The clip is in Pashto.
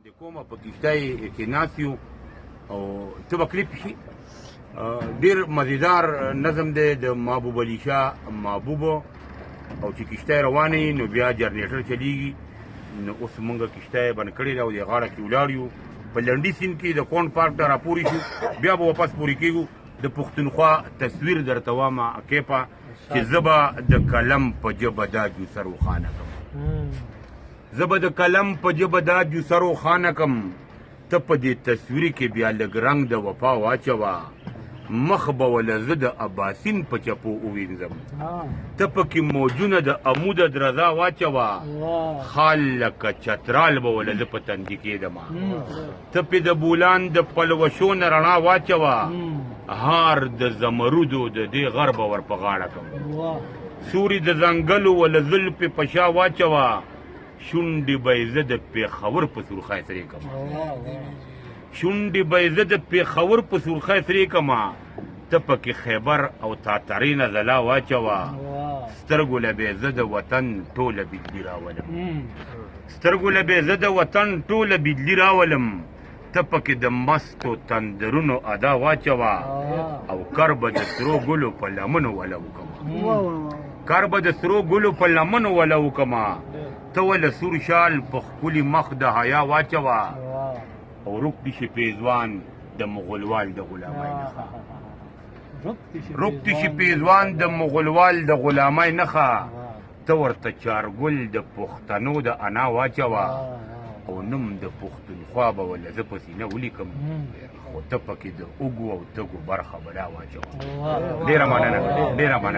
د کومه په کښتۍ کې ناست یو او ته به کلیپ شي. ډېر مزیدار نظم دی د محبوب علي شاه محبوبو، او چې کښتۍ روانه وي نو بیا جنریټر چلیږي. نو اوس موږ کښتۍ بند کړې ده او د غاړه کې ولاړ یو په لنډي سیند کې د کونډ پارک ته راپورې شو، بیا به واپس پورې کېږو. د پښتونخوا تصویر درته وامه کیپه چې زه به د قلم په ژبه دا جوسر روښانه کړم، زه به د قلم په ژبه دا جوسر روښانه کړم. ته په دې تصویر کې بیا لږ رنګ د وفا واچوه، مخ به وله زه د اباسین په چپو ووینځم. ته پکې موجونه د عموده درزا واچوه، خال لکه چترال به وله زه په تندي کېدمه. ته پې د بولان د پلوشو نه رڼا واچوه، هار د زمرودو د دې غر به ور په غاړه کړم. سوري د ځنګلو وله زلفې په شا واچوه، شونډې به یې زه د پېښور په سرخی سرې کړم، شونډې به یې زه د پېښور په سرخی سرې کړمه. ته پکې خیبر او تاتارې نه ځلا واچوه، سترګو له به زه د وطن ټوله بجلي راولم، سترګو له به زه د وطن ټوله بجلي راولم. ته پکې د مستو تندرونو ادا واچوه، او کر به د سرو ګلو په لمنو وله وکړمه، کر به د سرو ګلو په لمنو وله وکړمه. ته وله سور شال په ښکلي مخ د حیا واچوه، او رک دي شي پیزوان د مغلوال د غلامۍ نښه، رک دي شي پیزوان د مغلوال د غلامۍ نښه. ته ورته چارګل د پښتنو د انا واچوه، او نوم د پښتونخوا به وله زه په سینه ولیکم، خو ته پکې د اوږو او تږو برخه به را واچوه. ډېره مننه، ډېره مننه.